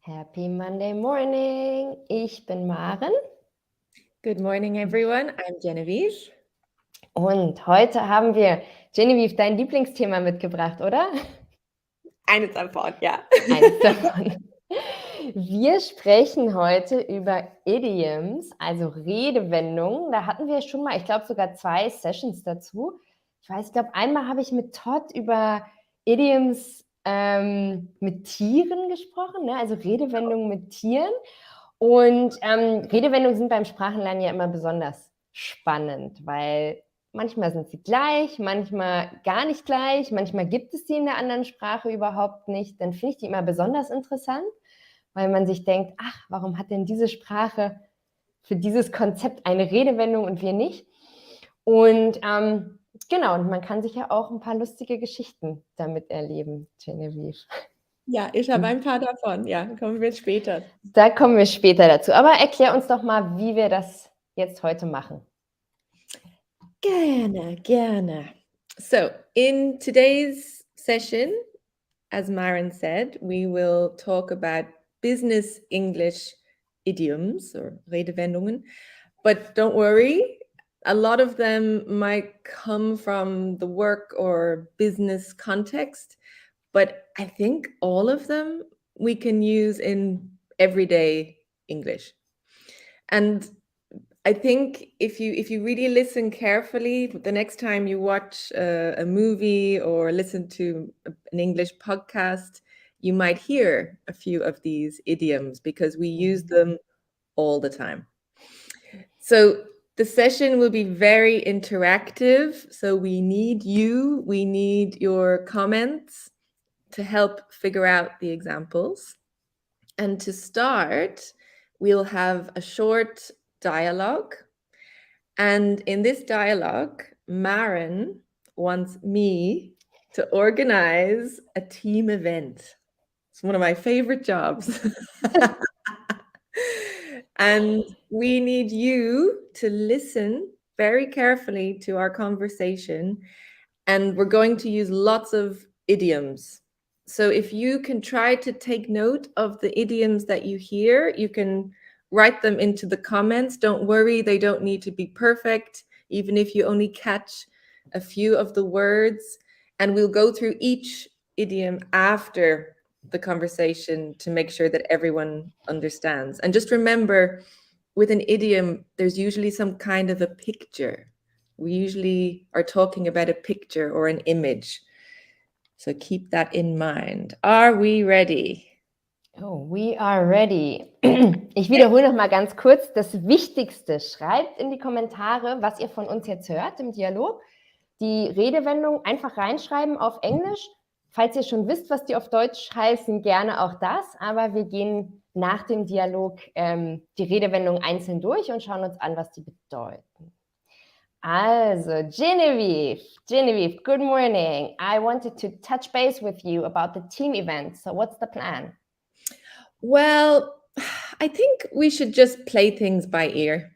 Happy Monday morning. Ich bin Maren Good morning, everyone. I'm Genevieve. und heute haben wir, Genevieve, dein Lieblingsthema mitgebracht, oder? Eines davon, ja. Eins davon. Wir sprechen heute über Idioms, also Redewendungen. Da hatten wir schon mal, ich glaube, sogar 2 Sessions dazu. Ich glaube, einmal habe ich mit Todd über Idioms mit Tieren gesprochen, ne? Also Redewendungen mit Tieren. Und Redewendungen sind beim Sprachenlernen ja immer besonders spannend, weil manchmal sind sie gleich, manchmal gar nicht gleich, manchmal gibt es die in der anderen Sprache überhaupt nicht. Dann finde ich die immer besonders interessant, weil man sich denkt, ach, warum hat denn diese Sprache für dieses Konzept eine Redewendung und wir nicht? Und genau, und man kann sich ja auch ein paar lustige Geschichten damit erleben, Genevieve. Ja, ich habe ein paar davon. Ja, kommen wir später. Da kommen wir später dazu. Aber erklär uns doch mal, wie wir das jetzt heute machen. Gerne. So, in today's session, as Maren said, we will talk about business English idioms or Redewendungen. But don't worry, a lot of them might come from the work or business context. But I think all of them we can use in everyday English. And I think if you really listen carefully, the next time you watch a movie or listen to an English podcast, you might hear a few of these idioms because we use them all the time. So the session will be very interactive. So we need your comments to help figure out the examples. And to start, we'll have a short dialogue. And in this dialogue, Maren wants me to organize a team event. It's one of my favorite jobs. And we need you to listen very carefully to our conversation. And we're going to use lots of idioms. So if you can try to take note of the idioms that you hear, you can write them into the comments. Don't worry, they don't need to be perfect, even if you only catch a few of the words. And we'll go through each idiom after the conversation to make sure that everyone understands. And just remember, with an idiom, there's usually some kind of a picture. We usually are talking about a picture or an image. So keep that in mind. Are we ready? Oh, we are ready. Ich wiederhole noch mal ganz kurz das Wichtigste. Schreibt in die Kommentare, was ihr von uns jetzt hört im Dialog. Die Redewendung einfach reinschreiben auf Englisch. Falls ihr schon wisst, was die auf Deutsch heißen, gerne auch das. Aber wir gehen nach dem Dialog die Redewendung einzeln durch und schauen uns an, was die bedeuten. Also, Genevieve, good morning. I wanted to touch base with you about the team event. So what's the plan? Well, I think we should just play things by ear.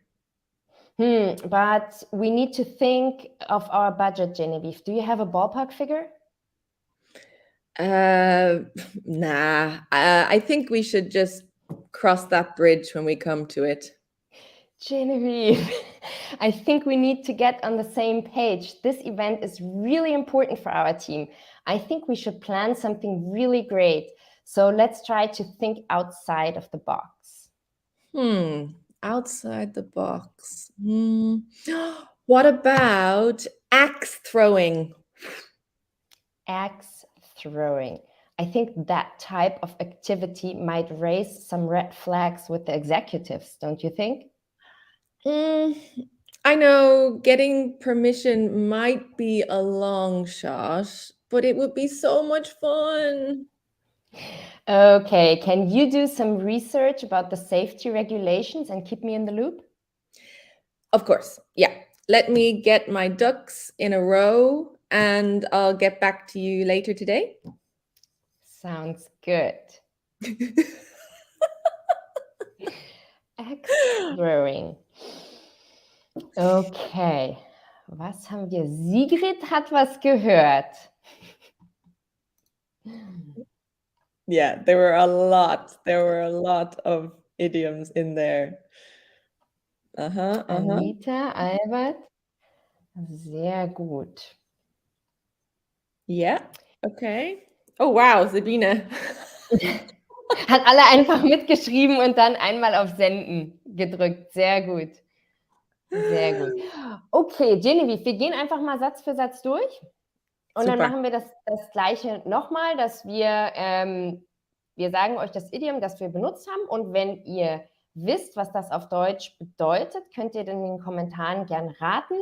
But we need to think of our budget, Genevieve. Do you have a ballpark figure? Nah. I think we should just cross that bridge when we come to it. Genevieve, I think we need to get on the same page. This event is really important for our team. I think we should plan something really great. So let's try to think outside of the box. Outside the box. What about axe throwing? Axe throwing. I think that type of activity might raise some red flags with the executives, don't you think? I know getting permission might be a long shot, but it would be so much fun. Okay, can you do some research about the safety regulations and keep me in the loop? Of course, yeah. Let me get my ducks in a row and I'll get back to you later today. Sounds good. Axe throwing. Okay, was haben wir? Sigrid hat was gehört. Yeah, there were a lot. There were a lot of idioms in there. Anita, Albert, sehr gut. Yeah, okay. Oh, wow, Sabine. Hat alle einfach mitgeschrieben und dann einmal auf Senden gedrückt. Sehr gut. Sehr gut. Okay, Genevieve, wir gehen einfach mal Satz für Satz durch. Und dann Super. machen wir das Gleiche nochmal, dass wir sagen euch das Idiom, das wir benutzt haben. Und wenn ihr wisst, was das auf Deutsch bedeutet, könnt ihr in den Kommentaren gern raten.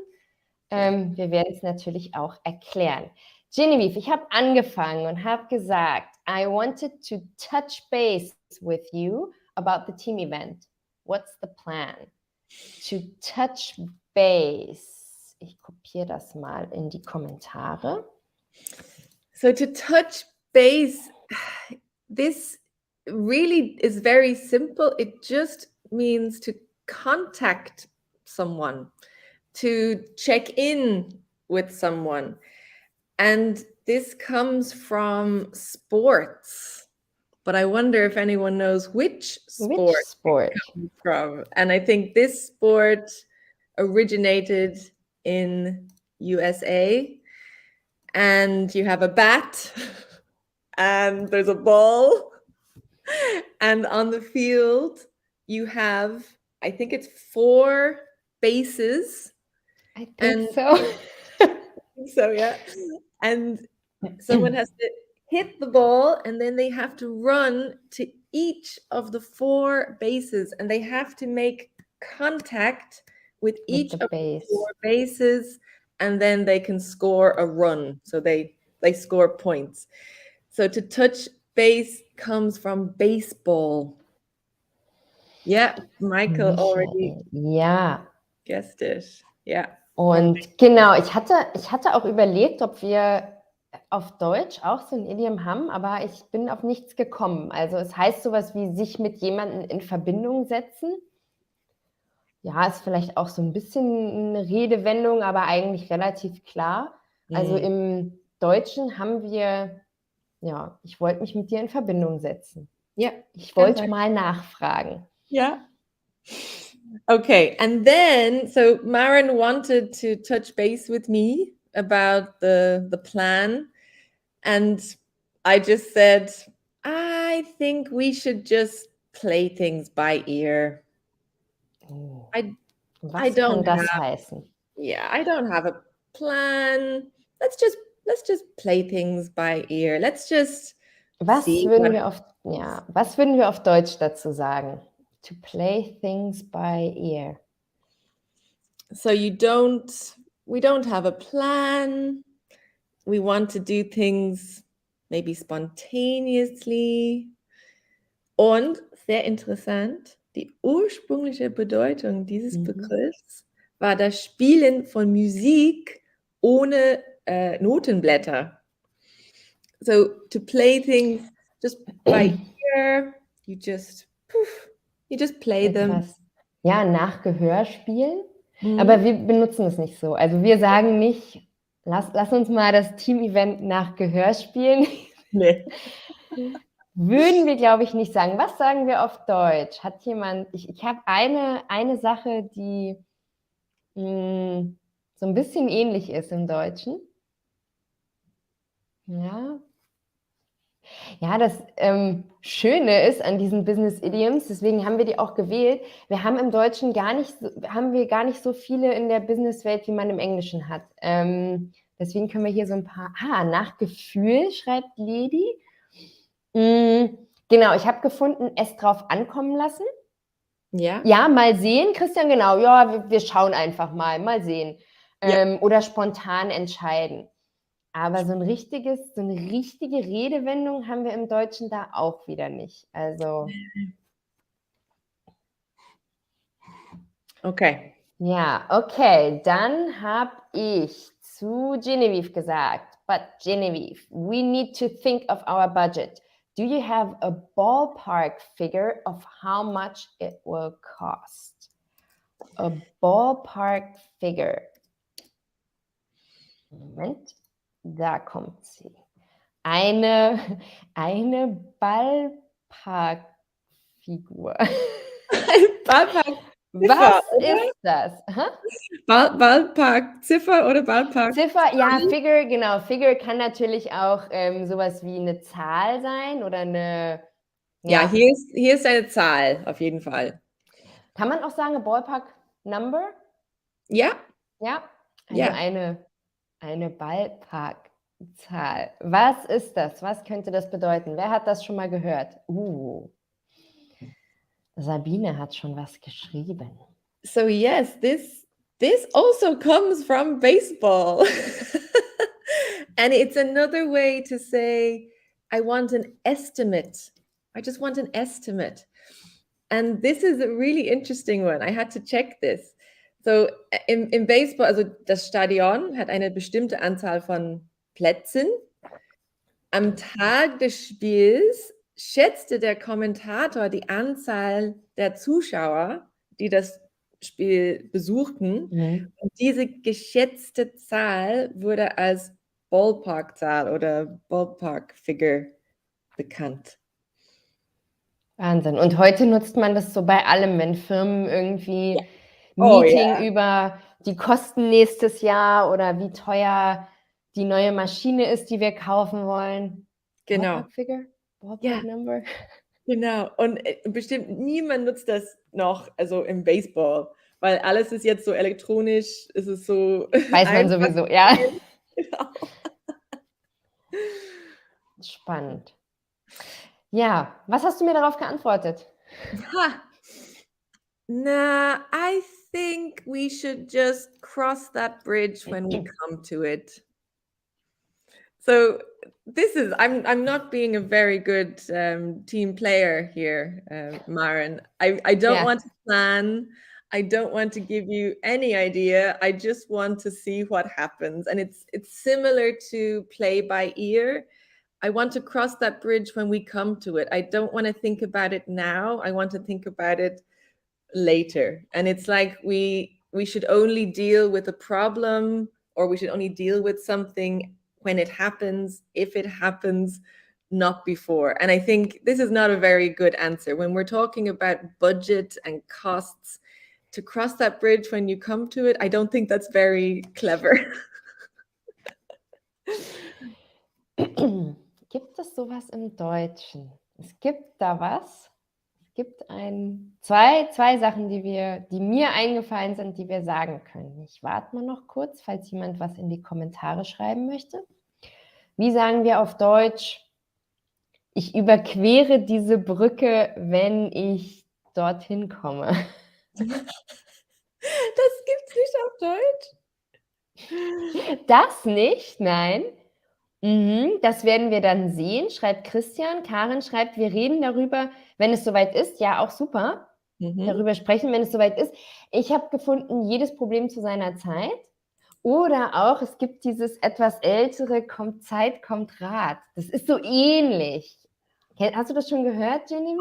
Wir werden es natürlich auch erklären. Genevieve, ich habe angefangen und habe gesagt, I wanted to touch base with you about the team event. What's the plan? To touch base. Ich kopiere das mal in die Kommentare. So to touch base, this really is very simple. It just means to contact someone, to check in with someone. And this comes from sports. But I wonder if anyone knows which sport it comes from. And I think this sport originated in USA. And you have a bat and there's a ball. And on the field, you have, I think it's 4 bases. I think so. So, yeah. And someone has to hit the ball and then they have to run to each of the 4 bases and they have to make contact with each of the 4 bases and then they can score a run. So they score points. So to touch base comes from baseball. Yeah, Michael already guessed it. Yeah. Und genau, ich hatte auch überlegt, ob wir auf Deutsch auch so ein Idiom haben, aber ich bin auf nichts gekommen. Also es heißt sowas wie sich mit jemandem in Verbindung setzen. Ja, ist vielleicht auch so ein bisschen eine Redewendung, aber eigentlich relativ klar. Also im Deutschen haben wir, ja, ich wollte mich mit dir in Verbindung setzen. Ja. Ich wollte mal nachfragen. Ja. Okay, and then, so Maren wanted to touch base with me about the plan, and I just said, I think we should just play things by ear. Was kann das heißen? Yeah, I don't have a plan. Let's just play things by ear. Let's just was würden wir auf Deutsch dazu sagen? To play things by ear. So we don't have a plan. We want to do things maybe spontaneously. Und sehr interessant, die ursprüngliche Bedeutung dieses Begriffs war das Spielen von Musik ohne Notenblätter. So to play things just by ear, you just play them. Ja, nach Gehör spielen. Aber wir benutzen es nicht so. Also wir sagen nicht, lass uns mal das Team-Event nach Gehör spielen. Nee. Würden wir, glaube ich, nicht sagen. Was sagen wir auf Deutsch? Hat jemand, ich habe eine Sache, die so ein bisschen ähnlich ist im Deutschen. Ja, das Schöne ist an diesen Business Idioms, deswegen haben wir die auch gewählt, wir haben im Deutschen gar nicht so viele in der Businesswelt, wie man im Englischen hat. Deswegen können wir hier so ein paar, nach Gefühl, schreibt Lady. Genau, ich habe gefunden, es drauf ankommen lassen. Ja. Ja, mal sehen, Christian, genau. Ja, wir schauen einfach mal sehen. Oder spontan entscheiden. Aber so eine richtige Redewendung haben wir im Deutschen da auch wieder nicht. Also. Okay. Ja, okay. Dann habe ich zu Genevieve gesagt. But Genevieve, we need to think of our budget. Do you have a ballpark figure of how much it will cost? A ballpark figure. Moment, da kommt sie. Eine Ballparkfigur. Ein Ballparkziffer, Was oder? ist das? Hä? Ballparkziffer oder Ballparkzahl? Ziffer, ja, Figure, genau. Figure kann natürlich auch sowas wie eine Zahl sein oder eine, Ja, ja. hier ist eine Zahl, auf jeden Fall. Kann man auch sagen, a Ballpark Number? Ja, Ja, also ja. eine Ballparkzahl. Was ist das? Was könnte das bedeuten? Wer hat das schon mal gehört? Sabine hat schon was geschrieben. So yes, this also comes from baseball. And it's another way to say I want an estimate. I just want an estimate. And this is a really interesting one. I had to check this. So im Baseball, also das Stadion hat eine bestimmte Anzahl von Plätzen. Am Tag des Spiels schätzte der Kommentator die Anzahl der Zuschauer, die das Spiel besuchten. Mhm. Und diese geschätzte Zahl wurde als Ballpark-Zahl oder Ballpark-Figure bekannt. Wahnsinn. Und heute nutzt man das so bei allem, wenn Firmen irgendwie Oh ja, Meeting über die Kosten nächstes Jahr oder wie teuer die neue Maschine ist, die wir kaufen wollen. genau. Ballpark Figure? Ja, Ballpark Number? genau. Und bestimmt niemand nutzt das noch, also im Baseball, weil alles ist jetzt so elektronisch, es ist so Weiß man einfach. sowieso, ja. Genau. Spannend. Ja, was hast du mir darauf geantwortet? Ha. Nah, I think we should just cross that bridge when we come to it. So this is I'm not being a very good team player here, Maren. I don't Ja. want to plan. I don't want to give you any idea. I just want to see what happens, and it's similar to play by ear. I want to cross that bridge when we come to it. I don't want to think about it now. I want to think about it later. And it's like we should only deal with a problem, or we should only deal with something when it happens, if it happens, not before. And I think this is not a very good answer when we're talking about budget and costs. To cross that bridge when you come to it, I don't think that's very clever. Gibt es sowas im Deutschen? Es gibt da was. Es gibt zwei Sachen, die mir eingefallen sind, die wir sagen können. Ich warte mal noch kurz, falls jemand was in die Kommentare schreiben möchte. Wie sagen wir auf Deutsch, ich überquere diese Brücke, wenn ich dorthin komme? Das gibt's nicht auf Deutsch. Das nicht, nein. Das werden wir dann sehen, schreibt Christian. Karin schreibt, wir reden darüber, wenn es soweit ist. Ja, auch super. Darüber sprechen, wenn es soweit ist. Ich habe gefunden, jedes Problem zu seiner Zeit. Oder auch, es gibt dieses etwas ältere, kommt Zeit, kommt Rat. Das ist so ähnlich. Hast du das schon gehört, Genevieve?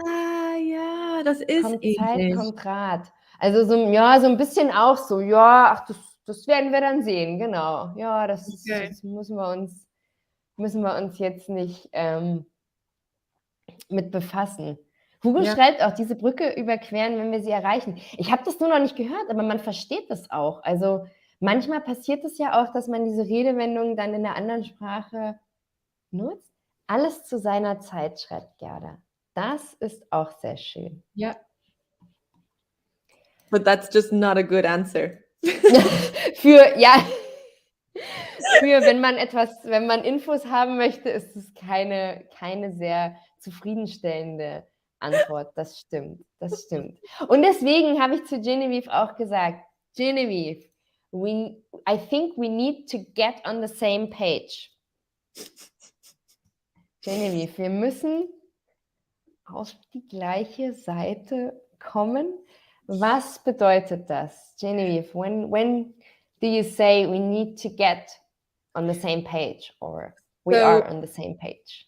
Ah, ja, das ist Kommt Zeit, ähnlich. kommt Rat. Also so, ja, so ein bisschen auch so, ja, ach, das werden wir dann sehen, genau. Ja, Okay. das müssen wir uns jetzt nicht mit befassen. Hugo Ja. schreibt auch, diese Brücke überqueren, wenn wir sie erreichen. Ich habe das nur noch nicht gehört, aber man versteht das auch. Also manchmal passiert es ja auch, dass man diese Redewendung dann in einer anderen Sprache nutzt. Alles zu seiner Zeit, schreibt Gerda. Das ist auch sehr schön. Ja. But that's just not a good answer. Wenn man Infos haben möchte, ist es keine sehr zufriedenstellende Antwort. Das stimmt. Und deswegen habe ich zu Genevieve auch gesagt, Genevieve, I think we need to get on the same page. Genevieve, wir müssen auf die gleiche Seite kommen. Was bedeutet das? Genevieve, when do you say we need to get on the same page, or we are on the same page?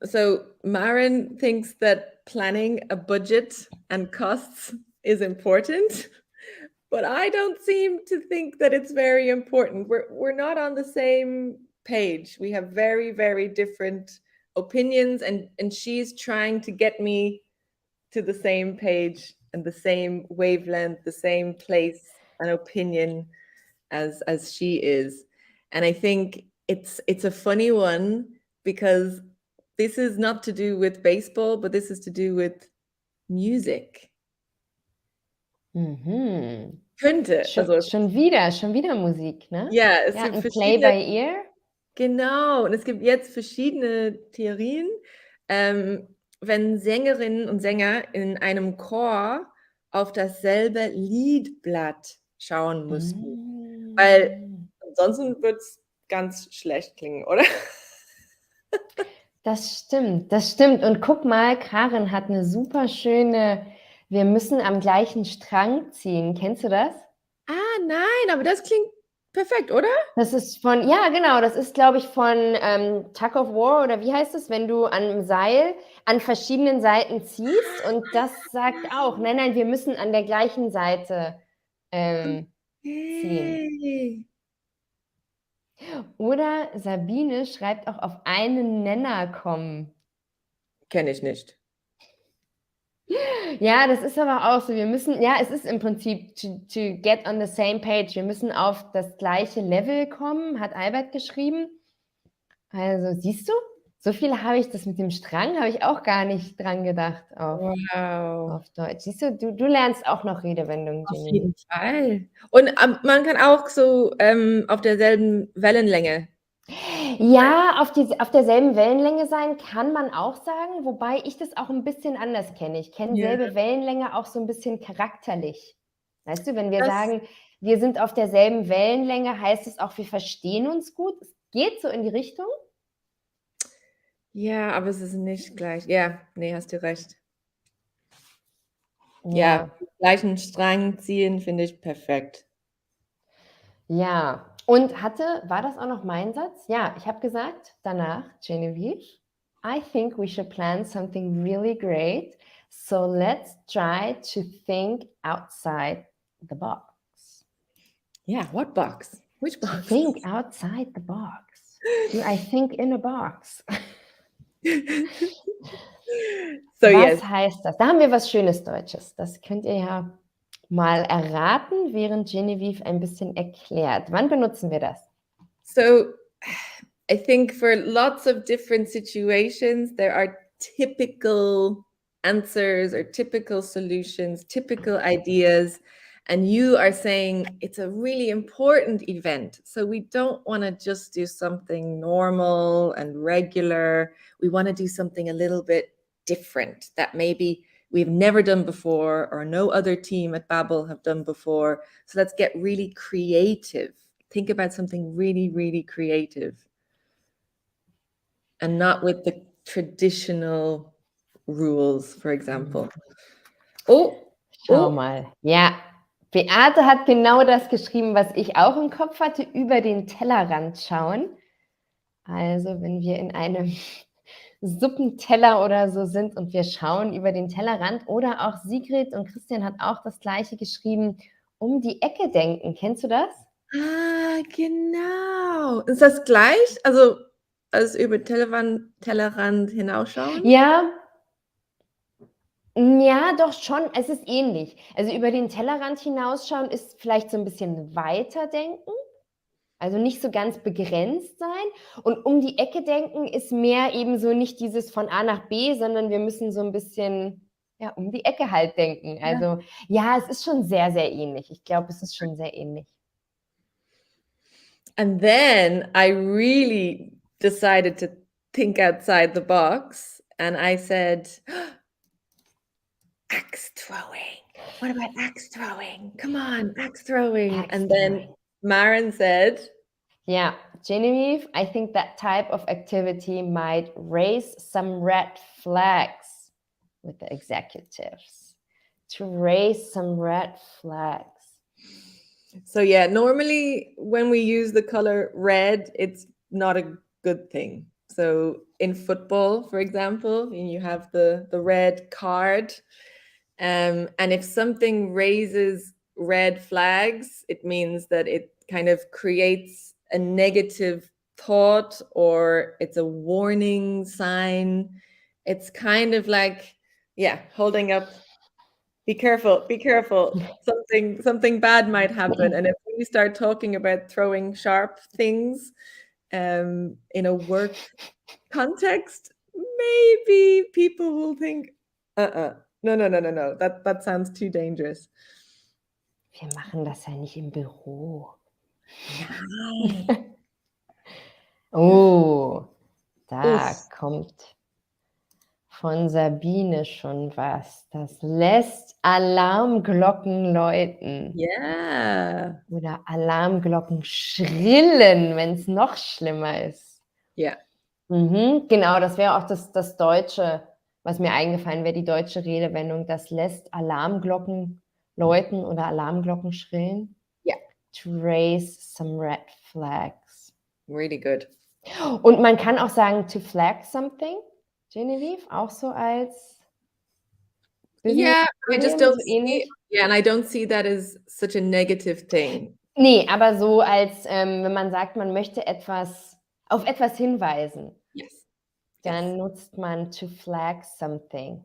So Maren thinks that planning a budget and costs is important, but I don't seem to think that it's very important. We're not on the same page. We have very, very different opinions, and she's trying to get me to the same page and the same wavelength, the same place and opinion as she is. And I think it's a funny one, because this is not to do with baseball, but this is to do with music. Mhm. Könnte, also Schon wieder Musik, ne? ja, es Ja, gibt 'n Play verschiedene, by Ear? genau, und es gibt jetzt verschiedene Theorien, wenn Sängerinnen und Sänger in einem Chor auf dasselbe Liedblatt schauen müssten, weil Hm. ansonsten wird's ganz schlecht klingen, oder? Das stimmt, das stimmt. Und guck mal, Karin hat 'ne super schöne „Wir müssen am gleichen Strang ziehen." Kennst du das? Ah, nein, aber das klingt perfekt, oder? Das ist von ja, genau, das ist, glaube ich, von, Tug of War oder wie heißt es, wenn du an 'nem Seil an verschiedenen Seiten ziehst und das sagt auch: „Nein, nein, wir müssen an der gleichen Seite, ziehen." Okay. Oder Sabine schreibt auch: „Auf einen Nenner kommen." Kenne ich nicht. Ja, das ist aber auch so. Wir müssen ja, es ist im Prinzip to get on the same page. Wir müssen auf das gleiche Level kommen, hat Albert geschrieben. Also, siehst du, so viel habe ich das mit dem Strang habe ich auch gar nicht dran gedacht Wow. auf Deutsch. Siehst du, du lernst auch noch Redewendungen, Auf Genevieve. jeden Fall. Und, man kann auch so, auf derselben Wellenlänge. Ja, auf derselben Wellenlänge sein kann man auch sagen, wobei ich das auch 'n bisschen anders kenne. Ich kenne Ja, selbe Wellenlänge auch so 'n bisschen charakterlich. Weißt du, wenn wir das sagen, wir sind auf derselben Wellenlänge, heißt es auch, wir verstehen uns gut? Es geht so in die Richtung? ja, aber es ist nicht gleich. Ja, ne, hast du recht. Ja, Ja, gleichen Strang ziehen finde ich perfekt. ja. Und war das auch noch mein Satz? Ja, ich habe gesagt danach, Genevieve, I think we should plan something really great, so let's try to think outside the box. Ja, what box? Which To box? think outside the box. Do I think in a box? So, Was yes. heißt das? Da haben wir was Schönes Deutsches. Das könnt ihr ja mal erraten, während Genevieve ein bisschen erklärt. Wann benutzen wir das? So, I think for lots of different situations, there are typical answers or typical solutions, typical ideas. And you are saying it's a really important event. So we don't want to just do something normal and regular. We want to do something a little bit different that maybe we've never done before or no other team at Babbel have done before. So let's get really creative. Think about something really, really creative and not with the traditional rules, for example. Oh, Schau oh, mal. Ja, Beate hat genau das geschrieben, was ich auch im Kopf hatte, über den Tellerrand schauen. Also, wenn wir in einem Suppenteller oder so sind und wir schauen über den Tellerrand, oder auch Sigrid und Christian hat auch das Gleiche geschrieben, um die Ecke denken. Kennst du das? genau. Ist das gleich? Also, als über Tellerrand hinausschauen? Ja, ja, doch schon, es ist ähnlich. Also, über den Tellerrand hinausschauen ist vielleicht so 'n bisschen weiterdenken, also nicht so ganz begrenzt sein. Und um die Ecke denken ist mehr eben so nicht dieses von A nach B, sondern wir müssen so 'n bisschen, ja, um die Ecke halt denken. Ja. Also, ja, es ist schon sehr, sehr ähnlich. Ich glaube, es ist schon sehr ähnlich. And then I really decided to think outside the box, and I said, axe throwing. What about axe throwing? Come on, axe throwing. Axe And then throwing. Maren said, Yeah, Genevieve, I think that type of activity might raise some red flags with the executives. To raise some red flags. so yeah, normally when we use the color red, it's not a good thing. So in football, for example, and you have the red card, and if something raises red flags, it means that it kind of creates a negative thought or it's a warning sign. It's kind of like, yeah, holding up, be careful, something bad might happen. And if we start talking about throwing sharp things in a work context, maybe people will think, no, that sounds too dangerous. Wir machen das ja nicht im Büro. Nein. Oh, da Uff. kommt von Sabine schon was. Das lässt Alarmglocken läuten Ja. oder Alarmglocken schrillen, wenn es noch schlimmer ist. Ja. Genau, das wäre auch das Deutsche, was mir eingefallen wäre, die deutsche Redewendung. Das lässt Alarmglocken läuten oder Alarmglocken schrillen. Ja. To raise some red flags. Really good. Und man kann auch sagen, to flag something, Genevieve, auch so als Yeah, I just Business-Idiom, don't so see, ähnlich. yeah, and I don't see that as such a negative thing. Nee, aber so als, wenn man sagt, man möchte auf etwas hinweisen, Yes. dann nutzt man to flag something.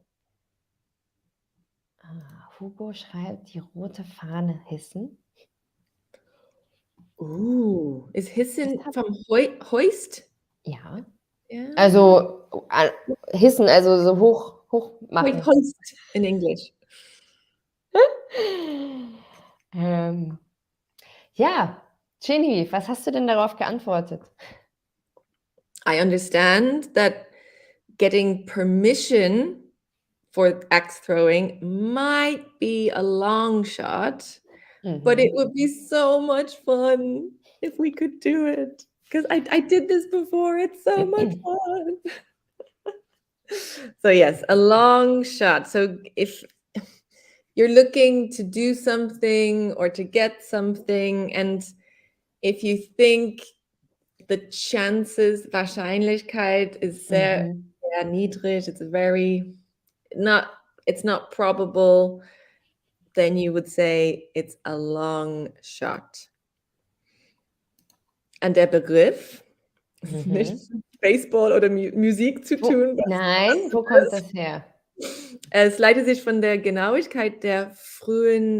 Hugo schreibt, die rote Fahne hissen. Ooh, is hissen Das hat- from hoist? Ja. Yeah. Also hissen, also so hoch machen. Hoist in English. Ja, Genevieve, was hast du denn darauf geantwortet? I understand that getting permission for axe throwing might be a long shot, but it would be so much fun if we could do it. Because I did this before. It's so much fun. So yes, a long shot. So if you're looking to do something or to get something, and if you think the chances, Wahrscheinlichkeit is sehr, sehr niedrig, it's not probable, then you would say it's a long shot. Und der Begriff ist nichts mit Baseball oder Musik zu tun. Nein, wo kommt das her? Es leitet sich von der Genauigkeit der frühen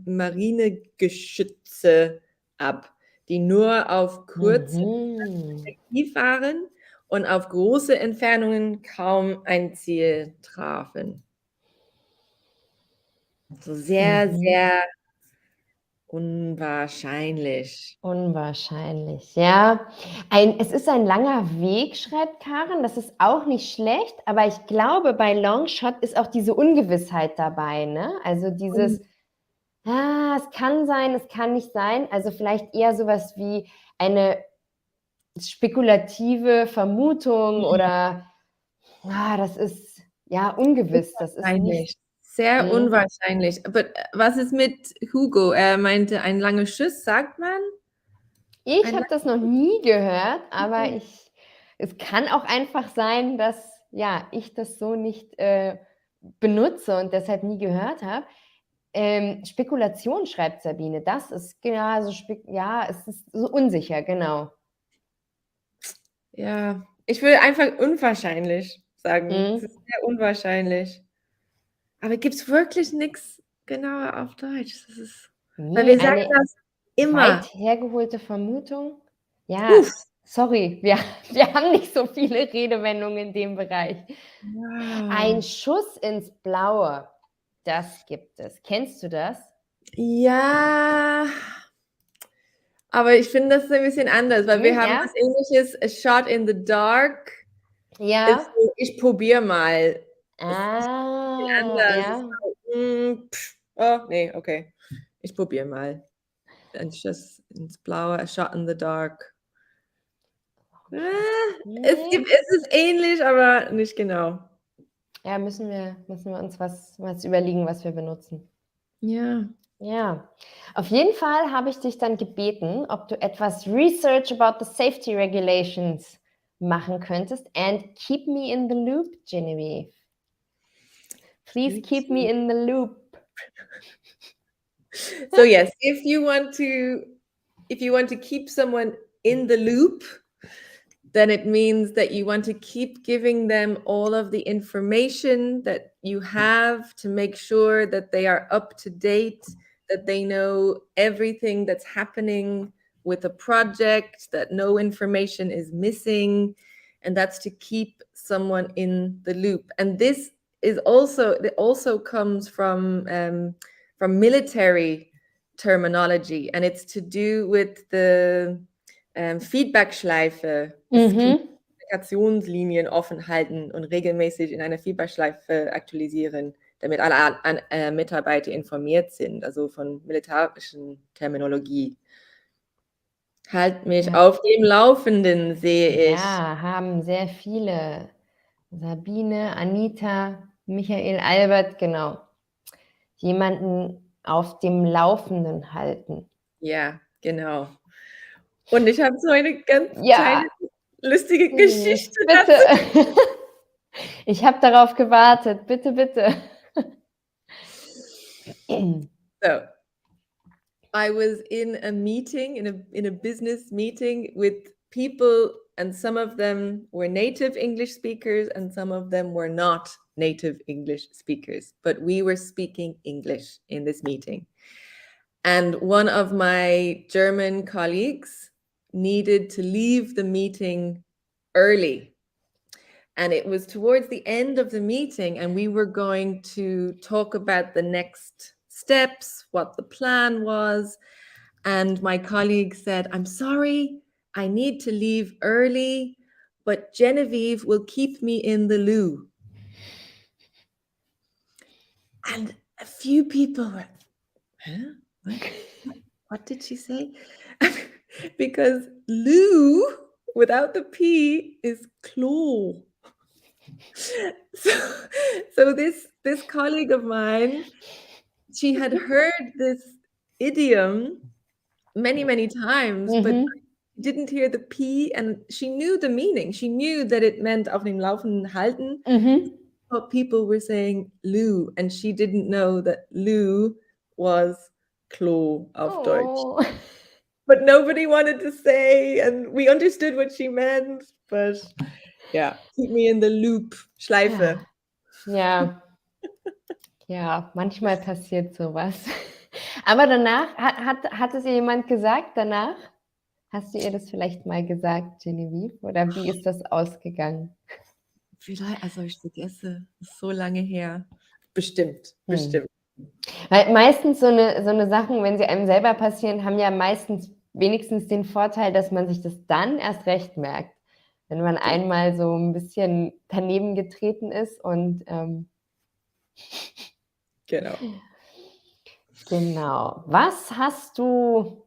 Marinegeschütze ab, die nur auf kurze effektiv waren und auf große Entfernungen kaum ein Ziel trafen. So sehr, sehr unwahrscheinlich. Unwahrscheinlich, ja. Es ist ein langer Weg, schreibt Karen, das ist auch nicht schlecht, aber ich glaube, bei Longshot ist auch diese Ungewissheit dabei, ne? Also dieses, es kann sein, es kann nicht sein, also vielleicht eher sowas wie eine spekulative Vermutung oder, das ist, ja, ungewiss, das ist nicht. Sehr unwahrscheinlich. Aber was ist mit Hugo? Er meinte, ein langer Schuss, sagt man? Ich habe das noch nie gehört, aber es kann auch einfach sein, dass, ja, ich das so nicht, benutze und deshalb nie gehört habe. Spekulation, schreibt Sabine, das ist, ja, so es ist so unsicher, genau. Ja, ich würde einfach unwahrscheinlich sagen. Es ist sehr unwahrscheinlich. Aber gibt es wirklich nichts genauer auf Deutsch? Weil wir sagen eine das immer. weit hergeholte Vermutung? Ja, sorry, wir haben nicht so viele Redewendungen in dem Bereich. Ein Schuss ins Blaue, das gibt es. Kennst du das? Ja, aber ich finde das ein bisschen anders, weil wir haben was Ähnliches, a shot in the dark. Ja. Ist so, ich probiere mal. Ja. Oh, nee, okay. Ich probiere mal. Ein Schuss ins Blaue, a shot in the dark. Es ist ähnlich, aber nicht genau. Ja, müssen wir uns was überlegen, was wir benutzen. Ja. Ja. Auf jeden Fall habe ich dich dann gebeten, ob du etwas Research about the safety regulations machen könntest. And keep me in the loop, Genevieve. Please keep me in the loop. So yes, if you want to keep someone in the loop, then it means that you want to keep giving them all of the information that you have to make sure that they are up to date, that they know everything that's happening with a project, that no information is missing, and that's to keep someone in the loop. And this is also, it also comes from military terminology, and it's to do with the Feedback-Schleife, das Kommunikationslinien offen halten und regelmäßig in einer Feedback-Schleife aktualisieren, damit alle Mitarbeiter informiert sind, also von militärischen Terminologie. Halt mich auf dem Laufenden, sehe ich. Ja, haben sehr viele. Sabine, Anita, Michael, Albert, genau. Jemanden auf dem Laufenden halten. Ja, genau. Und ich habe so eine ganz kleine, lustige Geschichte bitte. dazu. Ich habe darauf gewartet. Bitte, bitte. So, I was in a meeting, in a business meeting with people, and some of them were native English speakers and some of them were not native English speakers, but we were speaking English in this meeting. And one of my German colleagues needed to leave the meeting early. And it was towards the end of the meeting, and we were going to talk about the next steps, what the plan was. And my colleague said, I'm sorry, I need to leave early, but Genevieve will keep me in the loo. And a few people were, huh? What did she say? Because loo without the P is Klo. So this colleague of mine, she had heard this idiom many times, but didn't hear the P, and she knew the meaning. She knew that it meant auf dem Laufenden halten. But people were saying loo, and she didn't know that loo was Klo auf Deutsch. But nobody wanted to say, and we understood what she meant, but yeah, keep me in the loop, Schleife. Ja. Ja, manchmal passiert sowas. Aber danach, hat es ihr jemand gesagt danach? Hast du ihr das vielleicht mal gesagt, Genevieve? Oder wie ist das ausgegangen? Vielleicht, also ich vergesse, ist so lange her. Bestimmt. Weil meistens so eine Sachen, wenn sie einem selber passieren, haben ja meistens wenigstens den Vorteil, dass man sich das dann erst recht merkt. Wenn man einmal so ein bisschen daneben getreten ist und Genau. Was hast du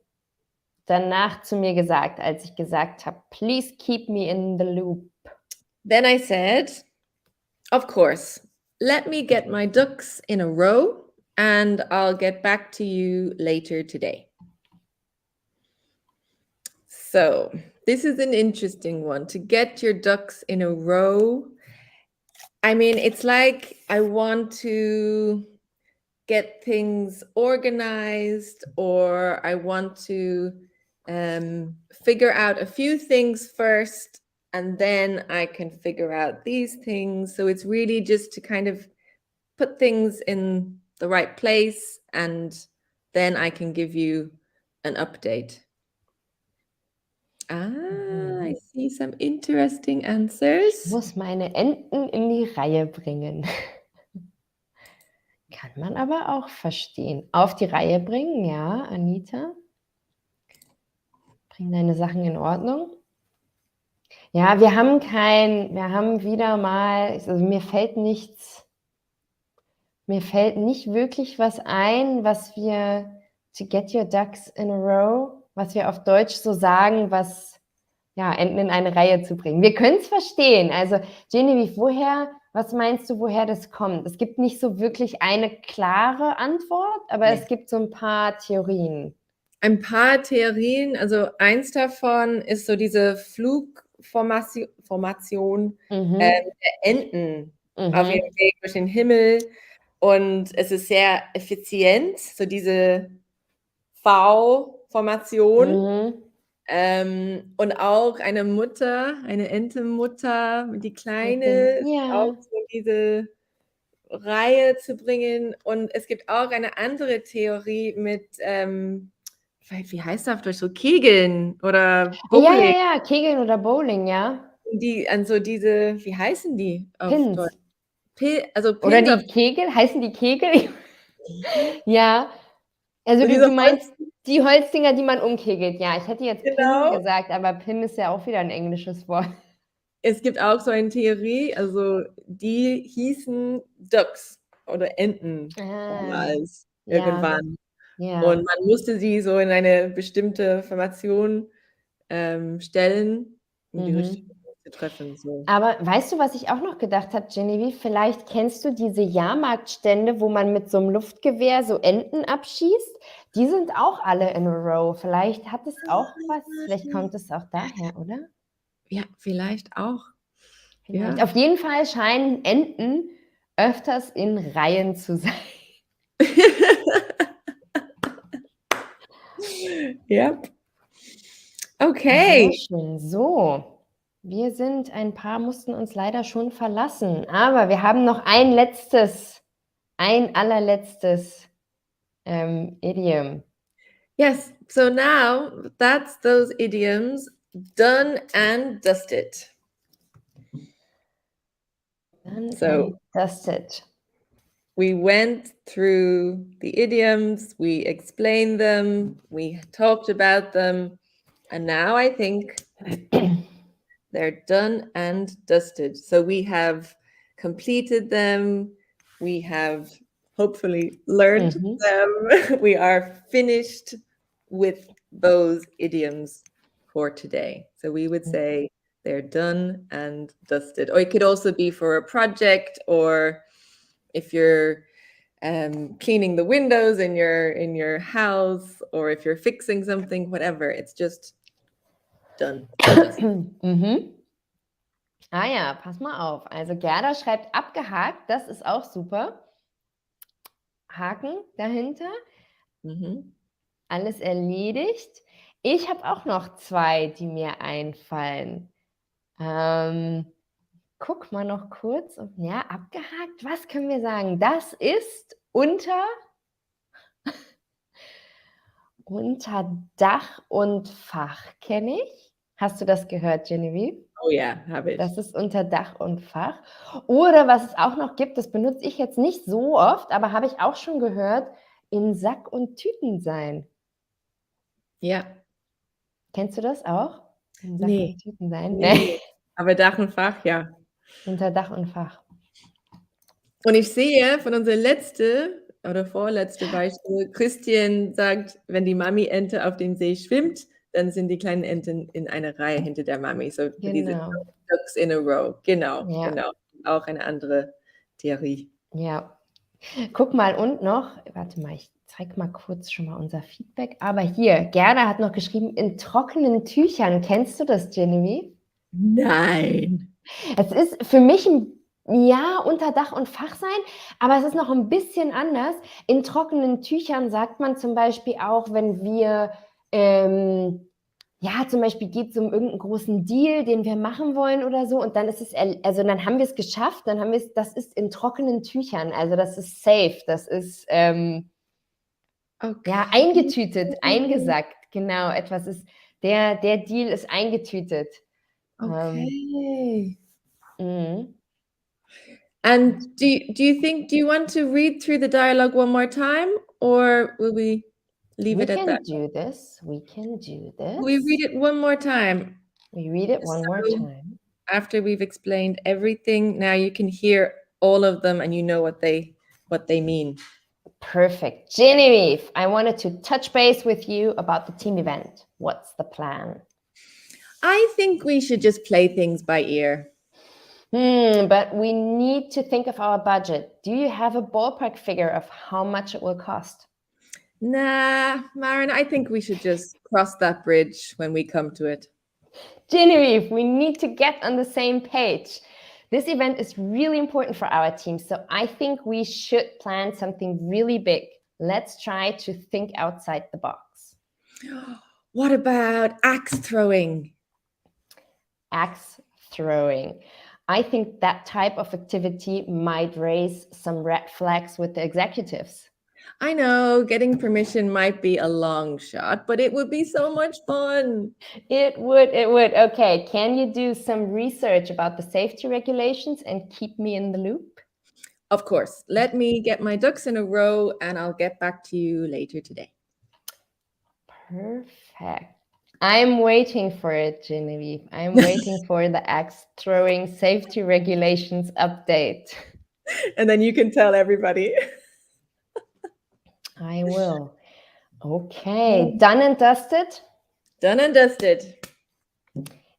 danach zu mir gesagt, als ich gesagt habe, please keep me in the loop? Then I said, of course, let me get my ducks in a row and I'll get back to you later today. So this is an interesting one, to get your ducks in a row. I mean, it's like I want to get things organized, or I want to figure out a few things first, and then I can figure out these things. So it's really just to kind of put things in the right place, and then I can give you an update. I see some interesting answers. Ich muss meine Enten in die Reihe bringen. Kann man aber auch verstehen. Auf die Reihe bringen, ja, Anita. Bring deine Sachen in Ordnung. Ja, wir haben wieder mal, also mir fällt nicht wirklich was ein, was wir, to get your ducks in a row, was wir auf Deutsch so sagen, was, ja, Enten in eine Reihe zu bringen. Wir können es verstehen. Also, Genevieve, was meinst du, woher das kommt? Es gibt nicht so wirklich eine klare Antwort, aber es gibt so ein paar Theorien. Ein paar Theorien, also eins davon ist so diese Flugformation der Enten auf ihrem Weg durch den Himmel, und es ist sehr effizient, so diese V-Formation. Und auch eine Mutter, eine Entenmutter, die Kleine, ist auch Ja. so diese Reihe zu bringen. Und es gibt auch eine andere Theorie mit, wie heißt das auf Deutsch, so Kegeln oder Ja, ja, Bowling, ja, Kegeln oder Bowling, ja. die an so diese, wie heißen die auf Pins. Deutsch? Also Oder Pins auf die Kegel, heißen die Kegel? Kegel? Ja, also So du diese du meinst Holz, die Holzdinger, die man umkegelt. Ja, ich hätte jetzt Pin genau. gesagt, aber Pin ist ja auch wieder 'n englisches Wort. Es gibt auch so eine Theorie, also die hießen Ducks oder Enten Ah, damals ja, irgendwann. Und ja. man musste sie so in eine bestimmte Formation stellen, um die richtige Mhm. zu treffen. So. Aber weißt du, was ich auch noch gedacht habe, Genevieve? Vielleicht kennst du diese Jahrmarktstände, wo man mit so 'nem Luftgewehr so Enten abschießt? Die sind auch alle in a row. Vielleicht hat es auch was, vielleicht kommt es auch daher, oder? Ja, vielleicht auch. Vielleicht. Ja. Auf jeden Fall scheinen Enten öfters in Reihen zu sein. Ja. Sehr Okay. schön. So, wir sind ein paar mussten uns leider schon verlassen, aber wir haben noch ein allerletztes, Idiom. Yes. So now that's those idioms done and dusted. Done and So dusted. we went through the idioms, we explained them, we talked about them, and now I think they're done and dusted. So we have completed them, we have hopefully learned Mhm. them, we are finished with those idioms for today. So we would say they're done and dusted. Or it could also be for a project, or if you're cleaning the windows in your house, or if you're fixing something, whatever. It's just done and dusted. Mhm. Ah ja, pass mal auf. Also Gerda schreibt abgehakt, das ist auch super. Haken dahinter, Mhm. alles erledigt. Ich habe auch noch 2, die mir einfallen. Ähm, guck mal noch kurz, ja, abgehakt. Was können wir sagen? Das ist unter Dach und Fach, kenne ich. Hast du das gehört, Genevieve? Oh ja, habe ich. Das ist unter Dach und Fach. Oder was es auch noch gibt, das benutze ich jetzt nicht so oft, aber habe ich auch schon gehört, in Sack und Tüten sein. Ja. Kennst du das auch? In Sack Ne, und Tüten sein? ne, Ne, ne. Aber Dach und Fach, ja. unter Dach und Fach. Und ich sehe von unser letzte oder vorletzte Beispiel, Christian sagt, wenn die Mami-Ente auf dem See schwimmt, dann sind die kleinen Enten in einer Reihe hinter der Mami. So diese Genau. Ducks in a row. Genau, Ja, genau. Auch eine andere Theorie. ja. Guck mal und noch warte mal, ich zeige mal kurz schon mal unser Feedback. Aber hier, Gerda hat noch geschrieben: „In trockenen Tüchern." Kennst du das, Genevieve? Nein. Es ist für mich 'n ja, unter Dach und Fach sein, aber es ist noch 'n bisschen anders. In trockenen Tüchern sagt man zum Beispiel auch, wenn wir, ja, zum Beispiel geht's um irgend 'n großen Deal, den wir machen wollen oder so und dann ist es also, dann haben wir's geschafft, dann haben wir's das ist in trockenen Tüchern, also, das ist safe, das ist, ja, Okay. eingetütet, eingesackt, genau. Etwas ist der Deal ist eingetütet. Ähm, Okay. mhm. And do you want to read through the dialogue one more time, or will we leave We it at that? can do this. We can do Will we read this. it one more time? We read it one more So time. after we've explained everything, now you can hear all of them and you know what they mean. Perfect. Genevieve, I wanted to touch base with you about the team event. What's the plan? I think we should just play things by ear. But we need to think of our budget. Do you have a ballpark figure of how much it will cost? Nah, Maren, I think we should just cross that bridge when we come to it. Genevieve, we need to get on the same page. This event is really important for our team, so I think we should plan something really big. Let's try to think outside the box. What about axe throwing? Axe throwing. I think that type of activity might raise some red flags with the executives. I know getting permission might be a long shot, but it would be so much fun. It would. Okay, can you do some research about the safety regulations and keep me in the loop? Of course. Let me get my ducks in a row and I'll get back to you later today. Perfect. I'm waiting for it, Genevieve. I'm waiting for the axe throwing safety regulations update. And then you can tell everybody. I will. Okay, done and dusted. Done and dusted.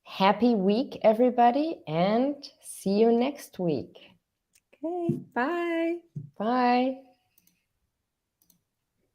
Happy week, everybody, and see you next week. Okay, bye. Bye.